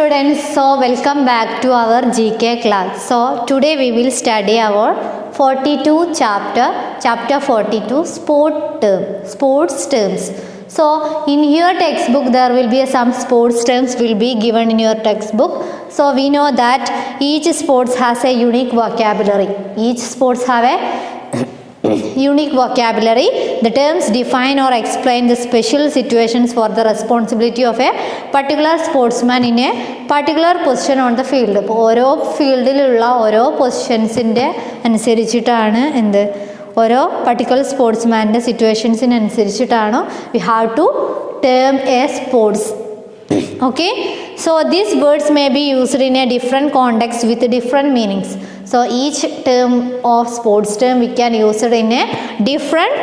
students, so welcome back to our GK class. So today we will study our 42 chapter 42 sports terms. So in your textbook there will be some sports terms will be given in your textbook. So we know that each sports has a unique vocabulary. Each sports have a unique vocabulary. The terms define or explain the special situations for the responsibility of a particular sportsman in a particular position on the field. അപ്പോൾ ഓരോ ഫീൽഡിലുള്ള ഓരോ പൊസിഷൻസിൻ്റെ അനുസരിച്ചിട്ടാണ് എന്ത് ഓരോ particular സ്പോർട്സ്മാൻ്റെ സിറ്റുവേഷൻസിനനുസരിച്ചിട്ടാണ് we have to term a sports. Okay, so these words may be used in a different context with different meanings. So each term of sports term we can use it in a different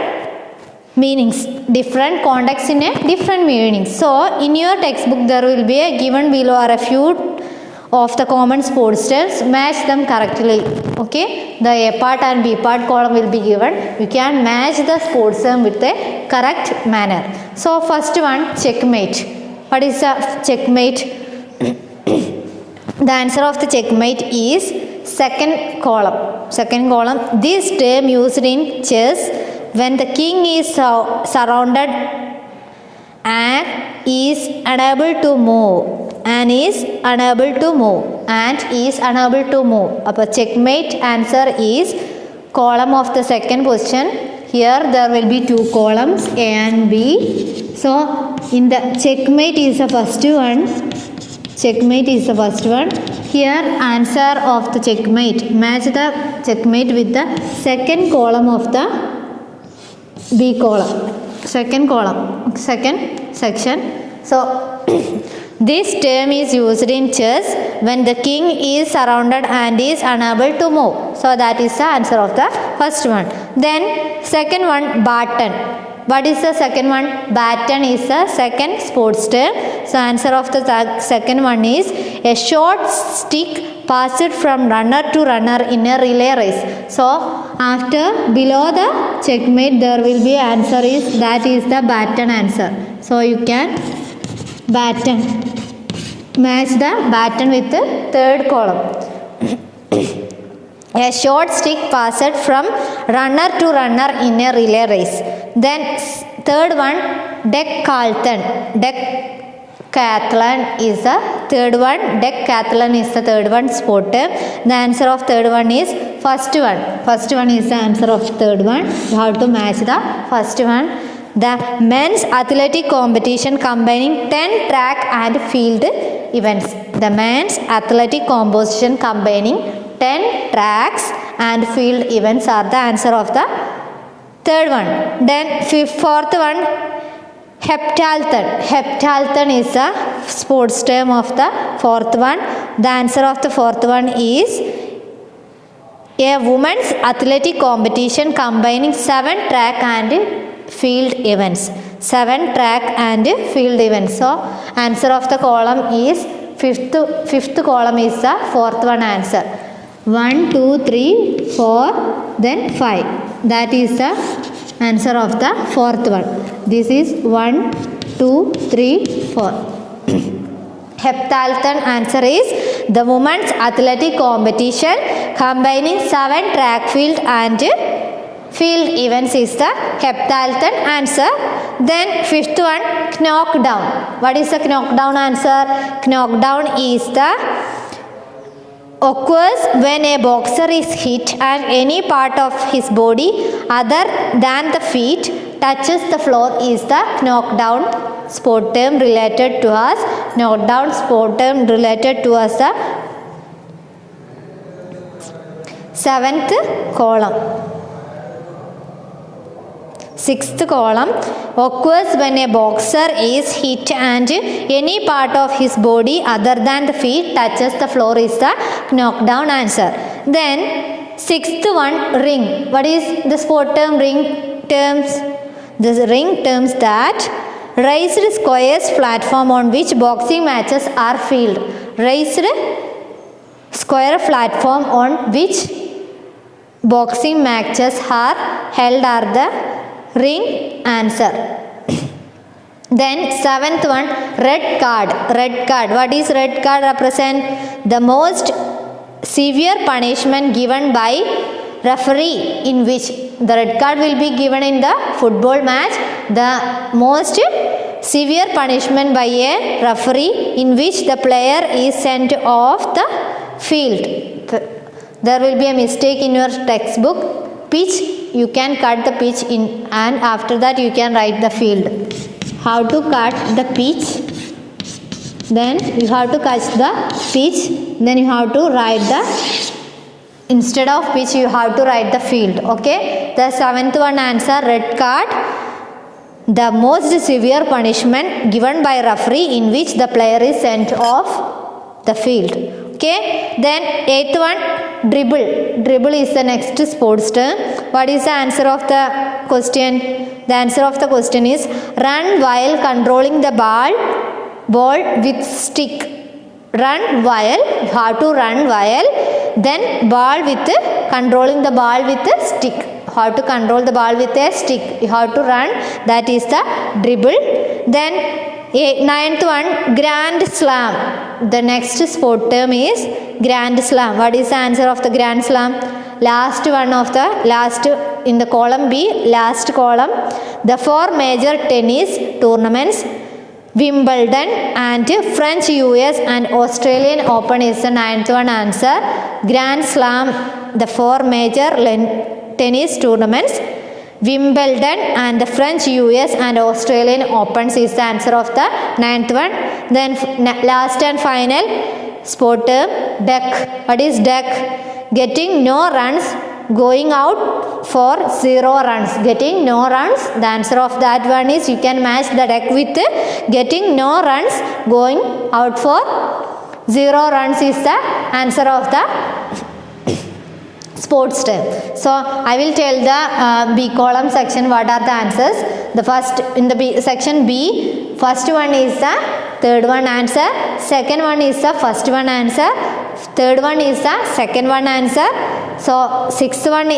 meanings, different context in a different meanings. So in your textbook there will be a given below are a few of the common sports terms. Match them correctly. Okay, the A part and B part column will be given. You can match the sports term with a correct manner. So first one, checkmate. What is a checkmate? The answer of the checkmate is second column. This term used in chess when the king is surrounded and is unable to move Appa checkmate answer is column of the second position. Here there will be two columns A and B. So in the checkmate is the first one. Here answer of the checkmate, match the checkmate with the second column of the B column, second section. So this term is used in chess when the king is surrounded and is unable to move. So that is the answer of the first one. Then second one, baton. What is the second one? Baton is the second sports term. So answer of the second one is a short stick passed from runner to runner in a relay race. So after below the checkmate there will be answer is that is the baton answer. So you can baton, match the baton with the third column. A short stick passed from runner to runner in a relay race. Then third one, decathlon is the third one. Decathlon is the third one sport term. The answer of third one is first one. First one is the answer of third one. You have to match the first one. The men's athletic competition combining 10 track and field events. The men's athletic competition combining 10 tracks and field events are the answer of the third one. Then fourth one, heptathlon is the sports term of the fourth one. The answer of the fourth one is a women's athletic competition combining 7 track and field events. So answer of the column is fifth column is the fourth one answer. 1, 2, 3, 4, then 5. That is the answer of the fourth one. This is 1, 2, 3, 4. Heptathlon answer is the women's athletic competition combining 7 track field and field events is the heptathlon answer. Then fifth one, knockdown. What is the knockdown answer? Knockdown is the occurs when a boxer is hit and any part of his body other than the feet touches the floor is the knockdown sport term related to us. The seventh column. Sixth column, occurs when a boxer is hit and any part of his body other than the feet touches the floor is the knockdown answer. Then sixth one, ring. What is the sport term? Ring terms. The ring terms that raised squares platform on which boxing matches are held. Raised square platform on which boxing matches are held are the ring answer. Then seventh one, red card. Red card. What is red card represent? The most severe punishment given by referee, in which the red card will be given in the football match. The most severe punishment by a referee in which the player is sent off the field. There will be a mistake in your textbook. Pitch, you can cut the pitch in, and after that you can write the field. How to cut the pitch? Then you have to cut the pitch. Then you have to write the, instead of pitch you have to write the field. Okay. The seventh one answer, red card. The most severe punishment given by referee in which the player is sent off the field. Okay. Then eighth one, dribble. Dribble is the next sports term. What is the answer of the question? The answer of the question is run while controlling the ball with stick. Run while, you have to run while, then ball with, controlling the ball with a stick. How to control the ball with a stick? You have to run, that is the dribble. Then ninth one, grand slam. The next sport term is grand slam. What is the answer of the grand slam? Last one of the, last in the column B, last column, the four major tennis tournaments, Wimbledon and French, US and Australian Open is the ninth one answer. Grand slam, the four major tennis tournaments, Wimbledon and the French, US and Australian Opens is the answer of the ninth one. Then last and final sport term, duck. What is duck? Getting no runs, going out for 0 runs. Getting no runs, the answer of that one is, you can match the duck with getting no runs, going out for 0 runs is the answer of the sports term. So I will tell the B column section what are the answers. The first in the B section B, first one is the third one answer, second one is the first one answer, third one is the second one answer. So sixth one,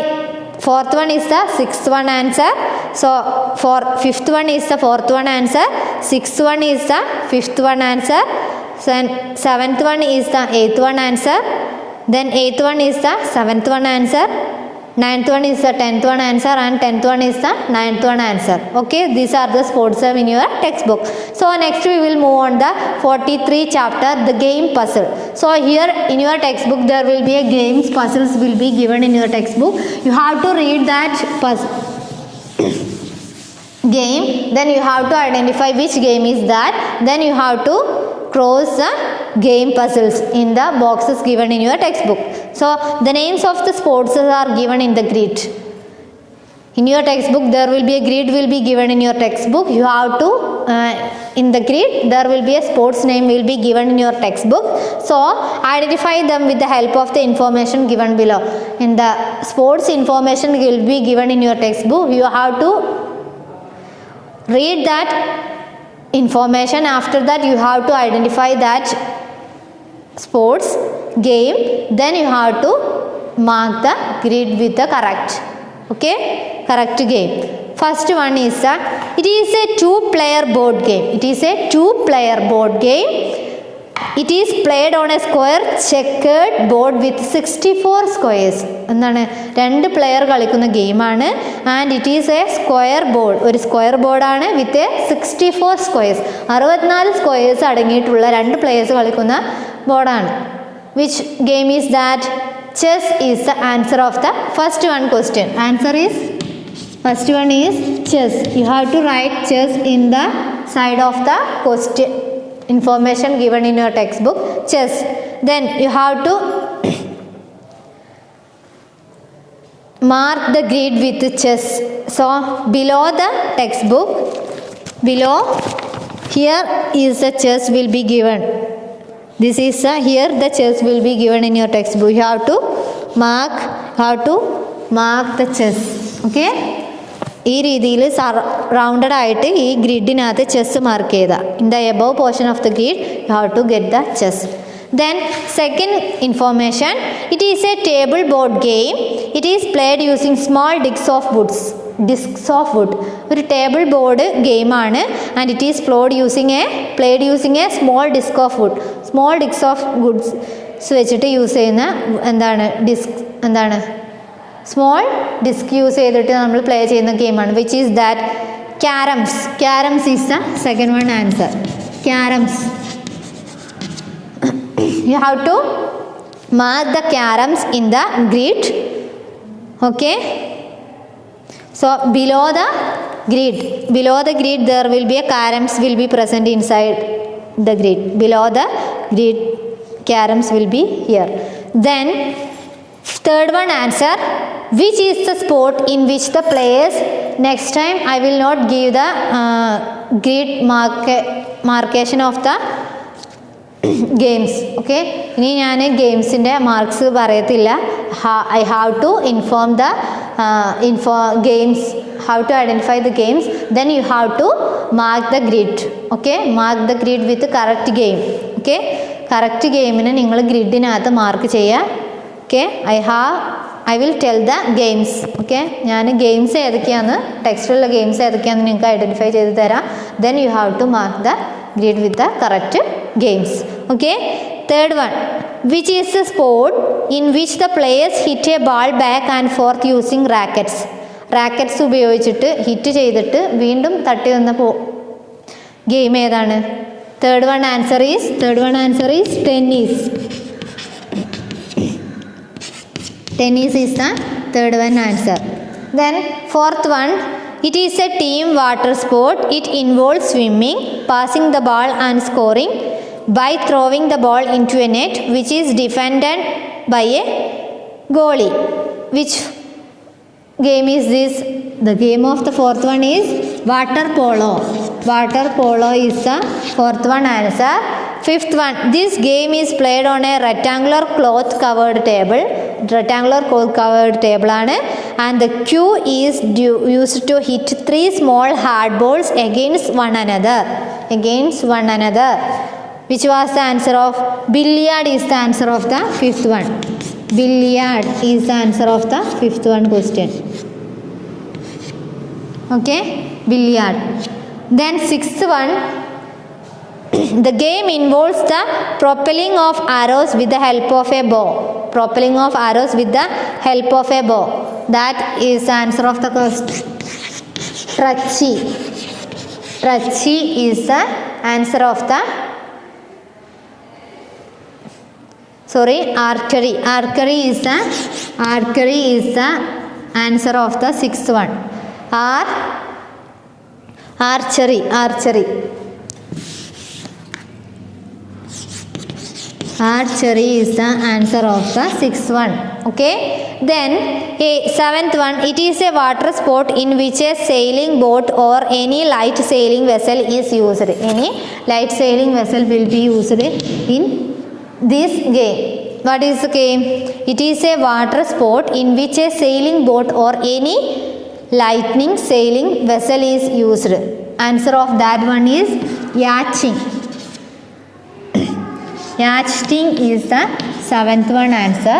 fourth one is the sixth one answer. So for fifth one is the fourth one answer, sixth one is the fifth one answer, then seventh one is the eighth one answer, then eighth one is the seventh one answer, ninth one is the 10th one answer, and 10th one is the 9th one answer. Okay, these are the sports term in your textbook. So next we will move on the 43 chapter, the game puzzle. So here in your textbook there will be a games puzzles will be given in your textbook. You have to read that puzzle game, then you have to identify which game is that, then you have to cross the game puzzles in the boxes given in your textbook. So the names of the sports are given in the grid. In your textbook there will be a grid will be given in your textbook. You have to in the grid there will be a sports name will be given in your textbook. So identify them with the help of the information given below. In the sports information will be given in your textbook. You have to read that information. After that you have to identify that sports game, then you have to mark the grid with the correct, okay, correct game. First one is it is a 2-player board game. It is a 2-player board game. It is played on a square checkered board with 64 squares. എന്താണ്, 2 player കളിക്കുന്ന ഗെയിമാണ്. And it is A square board, ഒരു square ബോർഡാണ് വിത്ത് 64 squares, 64 squares അടങ്ങിയിട്ടുള്ള 2 players കളിക്കുന്ന ബോർഡാണ്. Which game is that? Chess is the answer of the first one question. Answer is, first one is chess. You have to write chess in the side of the question information given in your textbook, chess. Then you have to mark the grid with chess. So below the textbook, below here is the chess will be given. This is here the chess will be given in your textbook. You have to mark the chess. Okay, ഈ രീതിയിൽ rounded ആയിട്ട് ഈ ഗ്രിഡിനകത്ത് chess mark ചെയ്ത in the above portion of the grid you have to get the chess. Then second information, it is a table board game. It is played using small discs of discs of wood. ഒരു table board ഗെയിമാണ് and it is played using a small disc of wood. Small disc of woods വെച്ചിട്ട് use ചെയ്യുന്ന small disc use ചെയ്തിട്ട് നമ്മൾ play ചെയ്യുന്ന ഗെയിമാണ്. Which is that? Carroms. Carroms is the second one answer. Carroms. You have to mark the caroms in the grid. Okay. So below the grid there will be a caroms will be present inside the grid. Below the grid caroms will be here. Then third one answer, which is the sport in which the players, next time I will not give the grid markation of the games. Okay, ഇനി ഞാൻ ഗെയിംസിൻ്റെ marks പറയത്തില്ല. I have to inform the games, how to identify the games, then you have to mark the grid. Okay, mark the grid with correct game. Okay, correct ഗെയിമിന് നിങ്ങൾ ഗ്രിഡിനകത്ത് mark ചെയ്യുക. Okay, I will tell the games. Okay, ഞാൻ games ഏതൊക്കെയാണെന്ന്, ടെക്സ്റ്റിലുള്ള games ഏതൊക്കെയാണെന്ന് നിങ്ങൾക്ക് identify ചെയ്ത് തരാം. Then you have to mark the grid with the correct games. Okay, third one, which is the sport in which the players hit a ball back and forth using rackets. Rackets ഉപയോഗിച്ചിട്ട് hit ചെയ്തിട്ട് വീണ്ടും തട്ടി വന്ന game ഏതാണ്? third one answer is tennis. Tennis is the third one answer. Then fourth one, it is a team water sport. It involves swimming, passing the ball and scoring by throwing the ball into a net which is defended by a goalie. Which game is this? The game of the fourth one is water polo. Water polo is the fourth one answer. Fifth one, this game is played on a rectangular cloth covered table. ആണ് and the cue is used to hit 3 small hard balls against one another. Which was the answer of? Billiard is the answer of the fifth one. Billiard is the answer of the fifth one question. Okay, billiard. Then sixth one, the game involves the propelling of arrows with the help of a bow. That is the answer of the question. Trachy is the answer of the archery. Archery is the answer of the sixth one. Archery. Archery is the answer of the sixth one. Okay, then seventh one, it is a water sport in which a sailing boat or any light sailing vessel is used. Any light sailing vessel will be used in this game. What is the game? It is a water sport in which a sailing boat or any lightning sailing vessel is used. Answer of that one is yachting. Yachting is the seventh one answer.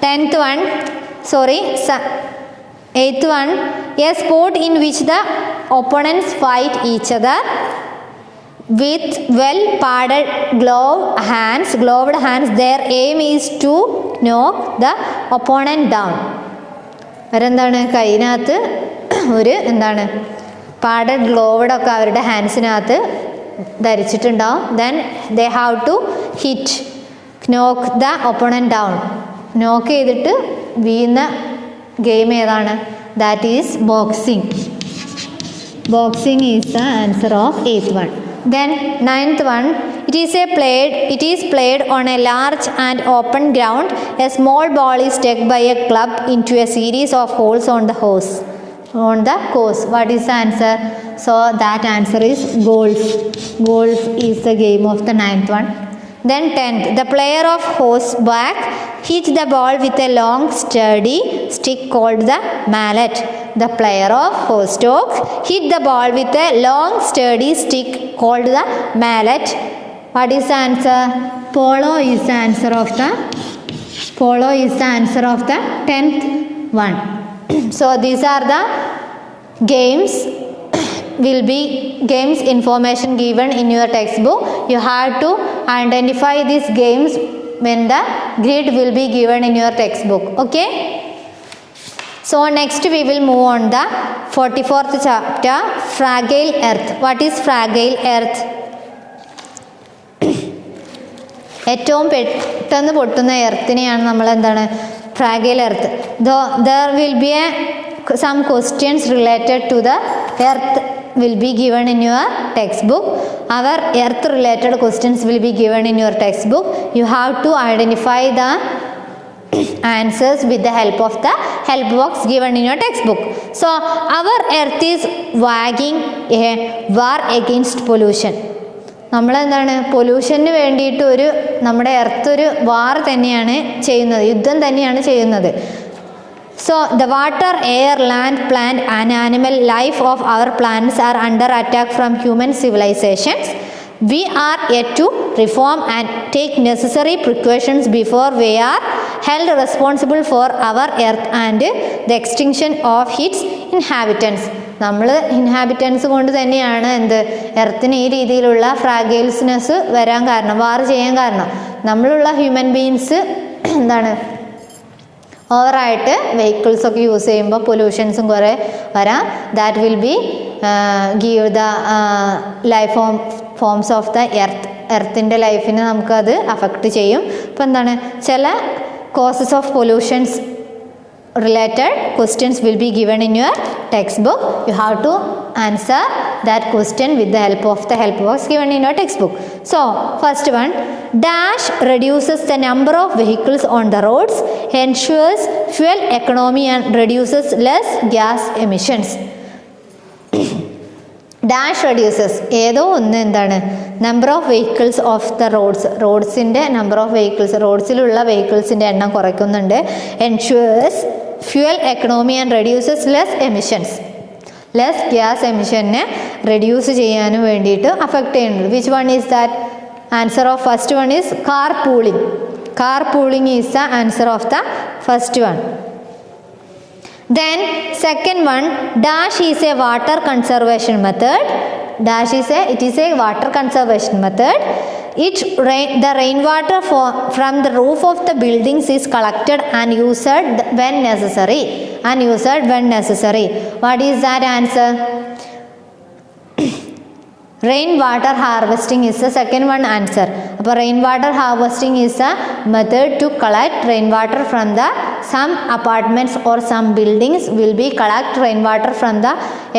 8th one, a sport in which the opponents fight each other with well padded gloved hands. Their aim is to knock the opponent down. വേറെന്താണ്? കൈനകത്ത് ഒരു padded gloved ഒക്കെ അവരുടെ ഹാൻഡ്സിനകത്ത് ധരിച്ചിട്ടുണ്ടാവും. Then they have to hit knock the opponent down. Knock ചെയ്തിട്ട് വീഴുന്ന game ഏതാണ്? That is boxing. Is the answer of 8th one. Then 9th one, it is played on a large and open ground. A small ball is stuck by a club into a series of holes on the course. What is the answer? So that answer is golf. Golf is the game of the 9th one. Then 10th, the player of horseback hit the ball with a long sturdy stick called the mallet. The player of horsestock hit the ball with a long sturdy stick called the mallet. What is the answer? Polo is the answer of the Polo is the answer of the 10th one. So these are the games games information given in your textbook. You have to identify these games when the grid will be given in your textbook. Okay. So next we will move on the 44th chapter, Fragile Earth. What is Fragile Earth? ഏറ്റവും പെട്ടെന്ന് പൊട്ടുന്ന എർത്തിനെയാണ് നമ്മൾ എന്താണ് ഫ്രാഗൈൽ earth. There will be some questions related to the earth will be given in your textbook. Our earth related questions will be given in your textbook. You have to identify the answers with the help of the help box given in your textbook. So our earth is waging a war against pollution. നമ്മളെന്താണ് പൊല്യൂഷന് വേണ്ടിയിട്ട് നമ്മുടെ earth ഒരു വാർ തന്നെയാണ് ചെയ്യുന്നത്, യുദ്ധം തന്നെയാണ് ചെയ്യുന്നത്. So the water, air, land, plant and animal life of our planets are under attack from human civilizations. We are yet to reform and take necessary precautions before we are held responsible for our earth and the extinction of its inhabitants. നമ്മൾ inhabitants കൊണ്ട് തന്നെയാണ് എർത്തിന് ഈ രീതിയിലുള്ള ഫ്രാഗൈൽസ്നെസ് വരാൻ കാരണം, വാർ ചെയ്യാൻ കാരണം. നമ്മളുള്ള human beings എന്താണ് ഓവറായിട്ട് വെഹിക്കിൾസൊക്കെ യൂസ് ചെയ്യുമ്പോൾ പൊല്യൂഷൻസും കുറേ വരാം. That will be give the life forms of the എർത്തിൻ്റെ ലൈഫിനെ നമുക്കത് അഫക്റ്റ് ചെയ്യും. അപ്പോൾ എന്താണ് ചില causes of pollutions related questions will be given in your textbook. You have to answer that question with the help of the help box given in your textbook. So first one, dash reduces the number of vehicles on the roads, ensures fuel economy and reduces less gas emissions. Dash reduces ഏതോ ഒന്ന് എന്താണ് number of vehicles of the റോഡ്സിൻ്റെ number of vehicles, റോഡ്സിലുള്ള വെഹിക്കിൾസിൻ്റെ എണ്ണം കുറയ്ക്കുന്നുണ്ട്. Ensures fuel economy and reduces less emissions, less gas എമിഷനെ reduce ചെയ്യാനും വേണ്ടിയിട്ട് അഫക്റ്റ് ചെയ്യുന്നുണ്ട്. Which one is that? Answer of first one is car pooling. Car pooling is the answer of the first one. Then second one, dash is a water conservation method. Dash is a water conservation method. The rainwater from the roof of the buildings is collected and used when necessary. What is that answer? Rainwater harvesting is the second one answer. അപ്പോൾ rainwater harvesting is a method to collect rainwater from the some apartments or some buildings will be collect rainwater from the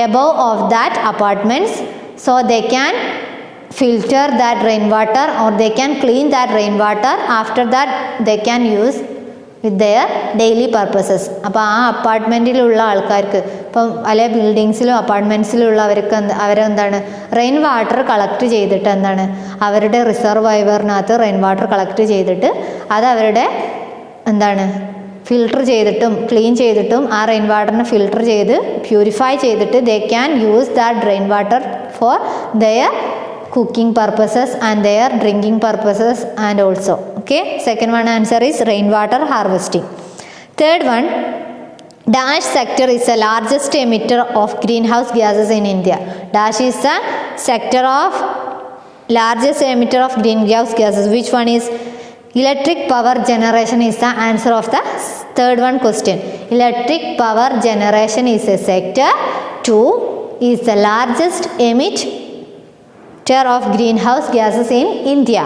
above of that apartments, so they can filter that rainwater or they can clean that rainwater. After that they can use with their daily purposes. അപ്പോൾ ആ അപ്പാർട്ട്മെൻറ്റിലുള്ള ആൾക്കാർക്ക്, ഇപ്പം പല ബിൽഡിങ്സിലും അപ്പാർട്ട്മെൻറ്റ്സിലുള്ളവർക്ക് അവരെന്താണ് rain water collect ചെയ്തിട്ട് എന്താണ് അവരുടെ റിസർവൈവറിനകത്ത് rain water collect ചെയ്തിട്ട് അത് അവരുടെ എന്താണ് ഫിൽട്ടർ ചെയ്തിട്ടും ക്ലീൻ ചെയ്തിട്ടും ആ റെയിൻ വാട്ടറിനെ ഫിൽട്ടർ ചെയ്ത് പ്യൂരിഫൈ ചെയ്തിട്ട് they can use that rain water for their cooking purposes and their drinking purposes and also. Okay, second one answer is rainwater harvesting. Third one, dash sector is the largest emitter of greenhouse gases in India. Dash is the sector of largest emitter of greenhouse gases. Which one is? Electric power generation is the answer of the third one question. Electric power generation is a sector. 2 is the largest emitter of greenhouse gases in India.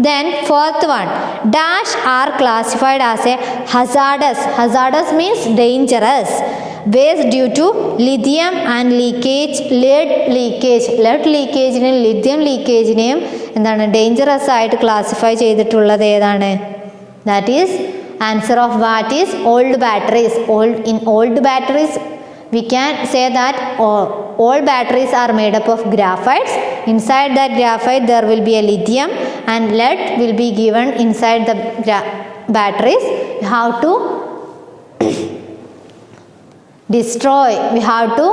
Then fourth one, dash are classified as a hazardous means dangerous waste due to lithium and lead leakageനെയും lithium leakageനെയും എന്താണ് dangerous ആയിട്ട് classify ചെയ്തിട്ടുള്ളത് ഏതാണ്? That is answer of what is old batteries. In old batteries we can say that all batteries are made up of graphites. Inside that graphite there will be a lithium and lead will be given inside the batteries. You have to we have to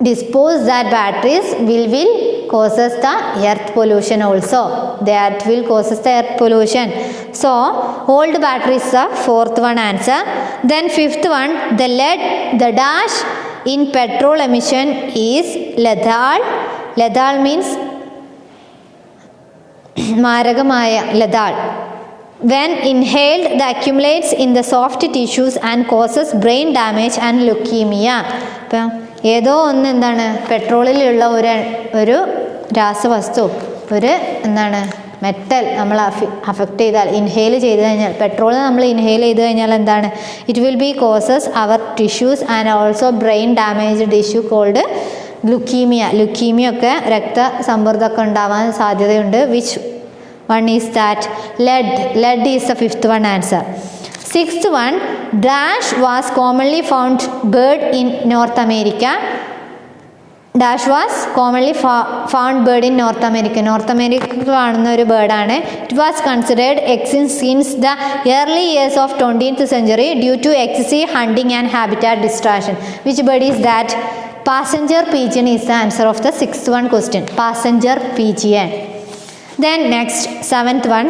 dispose that batteries will causes the earth pollution also. That will causes the earth pollution. So old battery is the fourth one answer. Then fifth one, the lead, the dash in petrol emission is lethal. Lethal means മാരകമായ lethal. When inhaled, the accumulates in the soft tissues and causes brain damage and leukemia. ഇപ്പം ഏതോ ഒന്ന് എന്താണ് പെട്രോളിലുള്ള ഒരു രാസവസ്തു, ഒരു എന്താണ് metal നമ്മൾ അഫക്റ്റ് ചെയ്താൽ, ഇൻഹെയിൽ ചെയ്ത് കഴിഞ്ഞാൽ, പെട്രോൾ നമ്മൾ ഇൻഹെയിൽ ചെയ്ത് കഴിഞ്ഞാൽ എന്താണ്, it will be causes our tissues and also brain damaged issue called leukaemia. Leukaemia ഒക്കെ രക്തസമ്മർദ്ദമൊക്കെ ഉണ്ടാവാൻ സാധ്യതയുണ്ട്. Which one is that? Lead is the fifth one answer. Sixth one, dash was commonly found bird in North America. Dash was commonly found bird in North America. North America കാണുന്ന ഒരു ബേർഡാണ്. It was considered extinct since the early years of 20th century due to excessive hunting and habitat destruction. Which bird is that? Passenger pigeon is the answer of the sixth one question. Passenger pigeon. Then next, seventh one,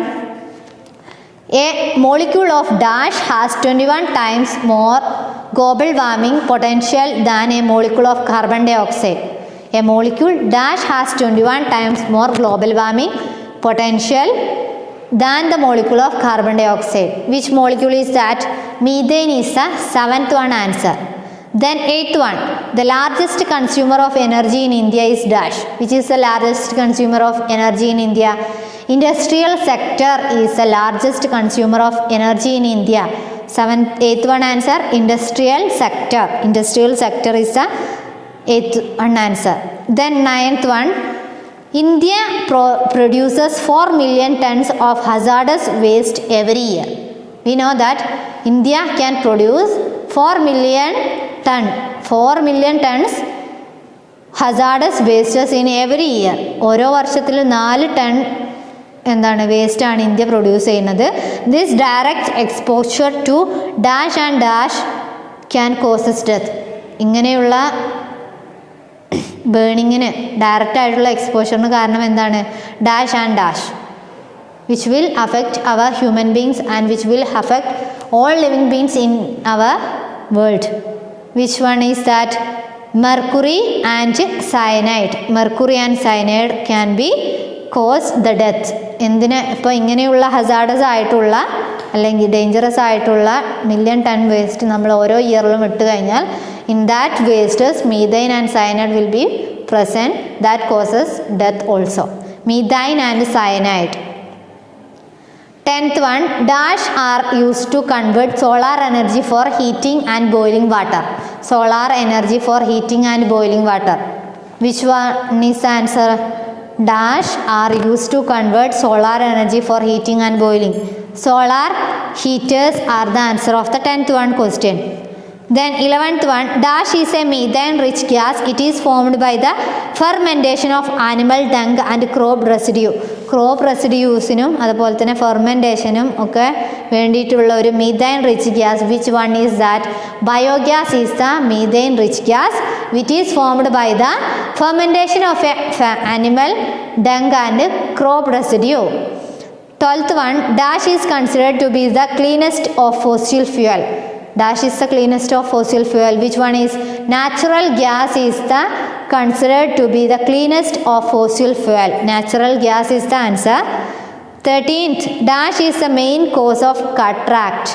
a molecule of dash has 21 times more global warming potential than a molecule of carbon dioxide. A molecule dash has 21 times more global warming potential than the molecule of carbon dioxide. Which molecule is that? Methane is the seventh one answer. Then eighth one, the largest consumer of energy in India is dash. Which is the largest consumer of energy in India? Industrial sector is the largest consumer of energy in India. Eighth one answer, industrial sector. Industrial sector is the eighth one answer. Then ninth one, India produces 4 million tons of hazardous waste every year. We know that India can produce 4 million tons hazardous wastes in every year. ഓരോ വർഷത്തിൽ 4 ton എന്താണ് വേസ്റ്റാണ് India produce ചെയ്യുന്നത്. This direct exposure to dash and dash can causes death. ഇങ്ങനെയുള്ള ബേണിങ്ങിന് direct ആയിട്ടുള്ള എക്സ്പോഷറിന് കാരണം എന്താണ്? Dash and dash, which will affect our human beings and which will affect all living beings in our world. Which one is that? Mercury and cyanide. Mercury and cyanide can be cause the death. എന്തിന്? ഇപ്പോൾ ഇങ്ങനെയുള്ള hazardous ആയിട്ടുള്ള അല്ലെങ്കിൽ dangerous ആയിട്ടുള്ള 1 million ton waste നമ്മൾ ഓരോ ഇയറിലും ഇട്ട് കഴിഞ്ഞാൽ in that wastes methane and cyanide will be present, that causes death also. Methane and cyanide. 10th one, dash are used to convert solar energy for heating and boiling water. Solar energy for heating and boiling water. Which one is the answer? Dash are used to convert solar energy for heating and boiling. Solar heaters are the answer of the 10th one question. Then 11th one, dash is a methane rich gas. It is formed by the fermentation of animal dung and crop residue. Crop റെസിഡ്യൂസിനും അതുപോലെ തന്നെ ഫെർമെൻറ്റേഷനും ഒക്കെ വേണ്ടിയിട്ടുള്ള ഒരു methane rich gas. Which one is that? Biogas is the methane rich gas which is formed by the fermentation of a animal dung and crop residue. 12th one, dash is considered to be the cleanest of fossil fuel. Dash is the cleanest of fossil fuel. Which one is? Natural gas is the considered to be the cleanest of fossil fuel. Natural gas is the answer. 13th, dash is the main cause of cataract.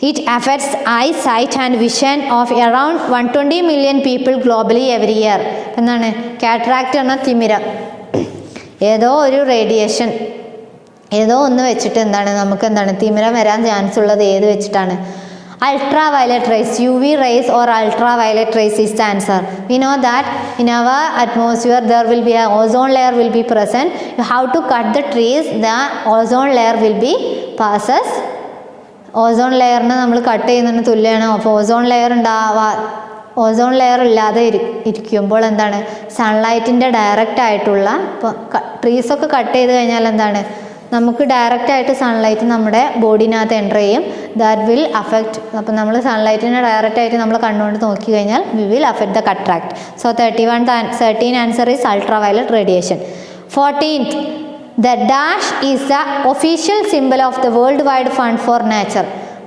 It affects eyesight and vision of around 120 million people globally every year. എന്താണ് cataract എന്ന തിമിരം? ഏതോ ഒരു radiation ഏതോ ഒന്ന് വെച്ചിട്ട് എന്താണ് നമുക്ക് എന്താണ് തിമിരം വരാൻ ചാൻസ് ഉള്ളത് ഏത് വെച്ചിട്ടാണ്? Ultraviolet rays, UV rays or ultraviolet rays is the answer. We know that in our atmosphere there will be a ozone layer will be present. You have to cut the trees, the ozone layer will be passes. Ozone layer നെ നമ്മൾ cut ചെയ്യുന്നതിന് തുല്യമാണ്. അപ്പോൾ ozone layer ഇല്ലാതെ ഇരിക്കുമ്പോൾ എന്താണ് സൺലൈറ്റിൻ്റെ direct ആയിട്ടുള്ള ഇപ്പോൾ ട്രീസൊക്കെ കട്ട് ചെയ്ത് കഴിഞ്ഞാൽ എന്താണ് നമുക്ക് ഡയറക്റ്റായിട്ട് സൺലൈറ്റ് നമ്മുടെ ബോഡിനകത്ത് എൻ്റർ ചെയ്യും. That will affect. അപ്പോൾ നമ്മൾ സൺലൈറ്റിനെ ഡയറക്റ്റായിട്ട് നമ്മൾ കണ്ണുകൊണ്ട് നോക്കി കഴിഞ്ഞാൽ we will affect the cataract. So 13 answer is ultraviolet radiation. 14th, the dash is the official symbol of the World Wide Fund for Nature.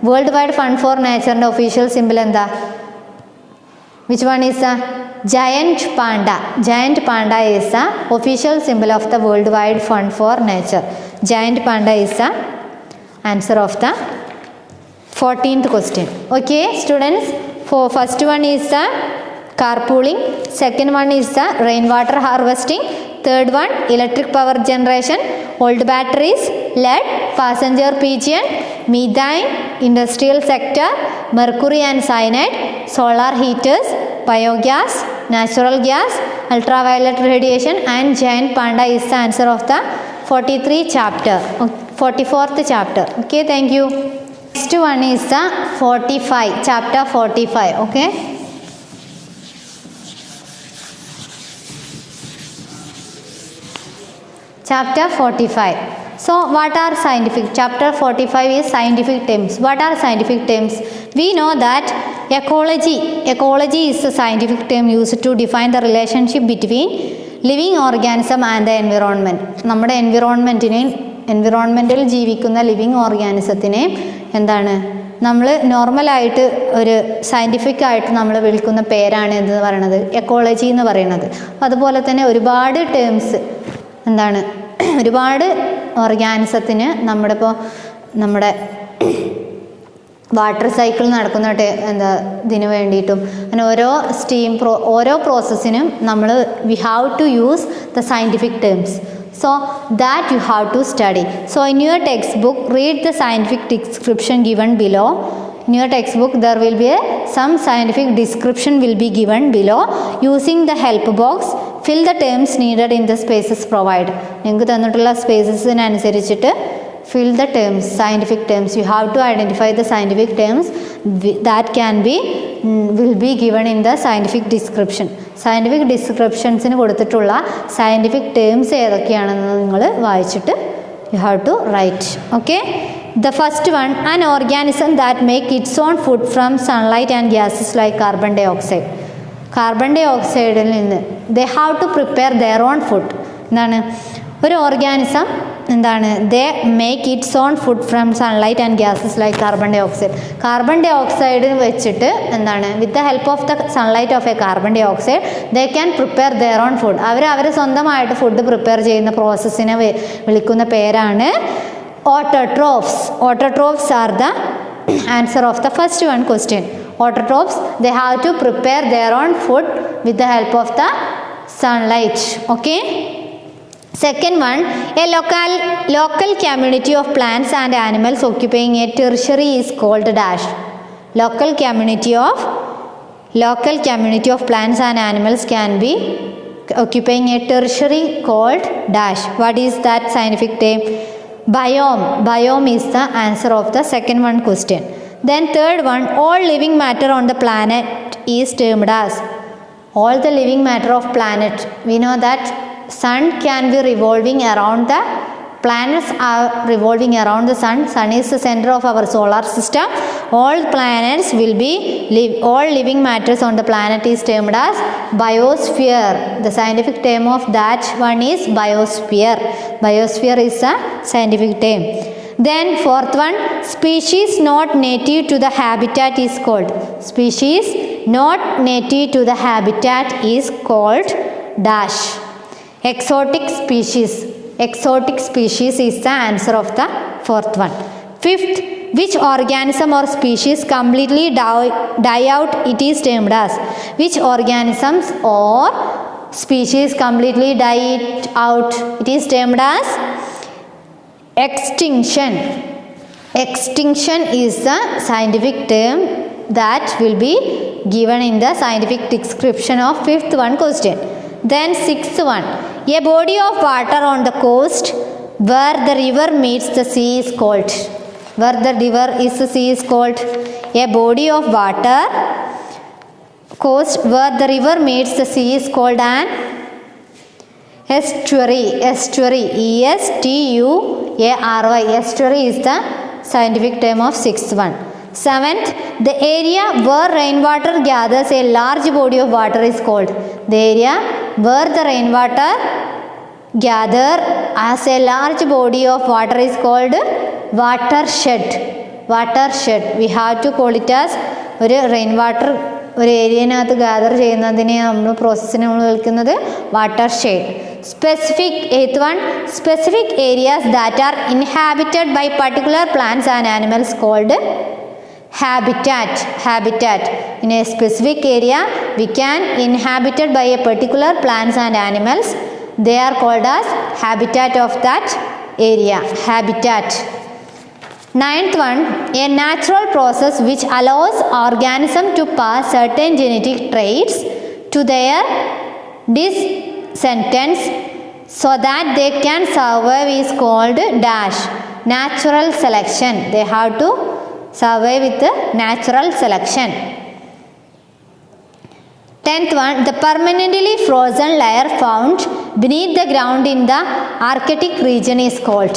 World Wide Fund for Nature official symbol എന്താ? Which one is the giant panda? Giant panda is the official symbol of the World Wide Fund for Nature. Giant panda is the answer of the 14th question. Okay students, for first one is the carpooling, second one is the rainwater harvesting, third one electric power generation, old batteries, lead, passenger pigeon, methane, industrial sector, mercury and cyanide, solar heaters, biogas, natural gas, ultraviolet radiation, and giant panda is the answer of the 43rd chapter, 44th chapter. Okay, thank you. Next one is the 45, chapter 45. Okay. Chapter 45. So what are scientific? Chapter 45 is scientific terms. What are scientific terms? We know that ecology is a scientific term used to define the relationship between living organism and the environment. നമ്മുടെ എൻവിറോൺമെൻറ്റിൽ ജീവിക്കുന്ന living ഓർഗാനിസത്തിനെ എന്താണ് നമ്മൾ നോർമലായിട്ട് ഒരു scientific ആയിട്ട് നമ്മൾ വിളിക്കുന്ന പേരാണ് എന്ന് പറയുന്നത് എക്കോളജി എന്ന് പറയുന്നത്. അതുപോലെ തന്നെ ഒരുപാട് ടേംസ് എന്താണ് ഒരുപാട് ഓർഗാനിസത്തിന് നമ്മുടെ വാട്ടർ സൈക്കിൾ നടക്കുന്ന ഇതിന് വേണ്ടിയിട്ടും അങ്ങനെ ഓരോ പ്രോസസ്സിനും നമ്മൾ we have to use the scientific terms. So that you have to study. So in your textbook, read the scientific description given below. In your textbook, there will be some scientific description will be given below. Using the help box, fill the terms needed in the spaces provided. നിങ്ങൾക്ക് തന്നിട്ടുള്ള സ്പേസസിനനുസരിച്ചിട്ട് fill the terms, scientific terms. You have to identify the scientific terms that will be given in the scientific description. Scientific descriptionsന് കൊടുത്തിട്ടുള്ള scientific terms ഏതൊക്കെയാണെന്ന് നിങ്ങൾ വായിച്ചിട്ട് you have to write. Okay. The first one, an organism that make its own food from sunlight and gases like carbon dioxide. Carbon dioxide നിന്ന് they have to prepare their own food. എന്താണ് ഒരു organism എന്താണ് they make its own food from sunlight and gases like carbon dioxide. Carbon dioxide വെച്ചിട്ട് എന്താണ് with the help of the sunlight of a carbon dioxide they can prepare their own food. അവർ സ്വന്തമായിട്ട് food prepare ചെയ്യുന്ന പ്രോസസ്സിനെ വിളിക്കുന്ന പേരാണ് autotrophs. Autotrophs are the answer of the first one question. Autotrophs they have to prepare their own food with the help of the sunlight. Okay. Second one, a local community of plants and animals occupying a tertiary is called dash. Local community of plants and animals can be occupying a tertiary called dash. What is that scientific term? Biome. Biome is the answer of the second one question. Then third one, all living matter on the planet is termed as. All the living matter of planet. We know that sun can be revolving around the planets are revolving around the sun. Sun is the center of our solar system. All planets will be all living matters on the planet is termed as biosphere. The scientific term of that one is biosphere. Biosphere is a scientific term. Then fourth one, species not native to the habitat is called. Species not native to the habitat is called dash. Exotic species. Exotic species is the answer of the fourth one. Fifth, which organism or species completely die out, it is termed as. Which organisms or species completely die out, it is termed as extinction. Extinction is the scientific term that will be given in the scientific description of fifth one question. Then sixth one, a body of water on the coast where the river meets the sea is called. Where the river is the sea is called. A body of water coast where the river meets the sea is called an estuary. Estuary. ESTUARY A-R-Y. Estuary is the scientific term of sixth one. Seventh, the area where rainwater gathers a large body of water is called. The area where the rainwater gather as a large body of water is called watershed. Watershed. We have to call it as ഒരു rain water ഒരു ഏരിയനകത്ത് gather ചെയ്യുന്നതിനെ നമ്മൾ പ്രോസസ്സിനെ നമ്മൾ വിളിക്കുന്നത് water shade. Specific eighth one, specific areas that are inhabited by particular plants and animals called habitat. Habitat. In a specific area we can inhabited by a particular plants and animals. They are called as habitat of that area. Habitat. Ninth one, a natural process which allows organism to pass certain genetic traits to their descendants so that they can survive is called dash. Natural selection. They have to survive with the natural selection. 10th one, the permanently frozen layer found beneath the ground in the Arctic region is called.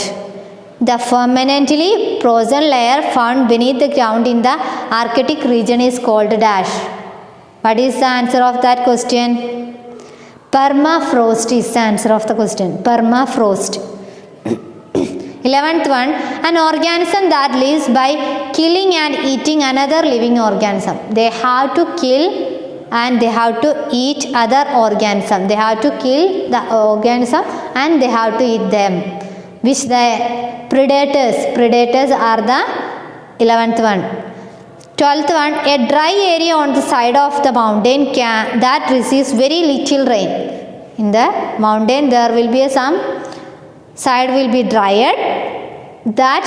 The permanently frozen layer found beneath the ground in the Arctic region is called dash. What is the answer of that question? Permafrost is the answer of the question. Permafrost. 11th one, an organism that lives by killing and eating another living organism. They have to kill and they have to eat other organism. They have to kill the organism and they have to eat them. Which the predators? Predators are the 11th one. 12th one, a dry area on the side of the mountain that receives very little rain. In the mountain there will be some side will be dried, that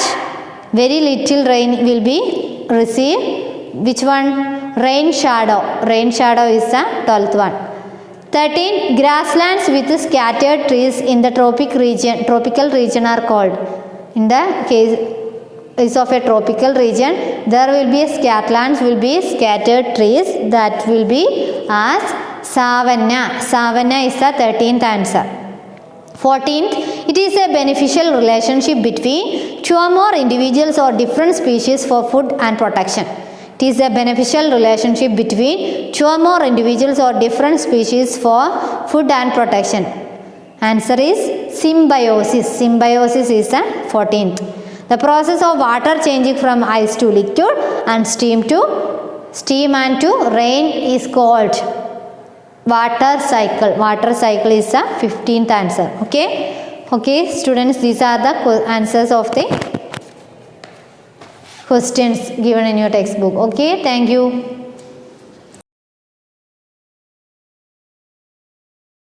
very little rain will be received. Which one? Rain shadow. Rain shadow is the 12th one. 13, grasslands with scattered trees in the tropical region are called. In the case of a tropical region, there will be scatlands, will be scattered trees, that will be as savanna. Savanna is the 13th answer. 14th, it is a beneficial relationship between two or more individuals or different species for food and protection. It is a beneficial relationship between two or more individuals or different species for food and protection. Answer is symbiosis. Symbiosis is the 14th. The process of water changing from ice to liquid and steam and to rain is called water cycle. Water cycle is the 15th answer. Okay students, these are the answers of the questions given in your textbook. Okay, thank you.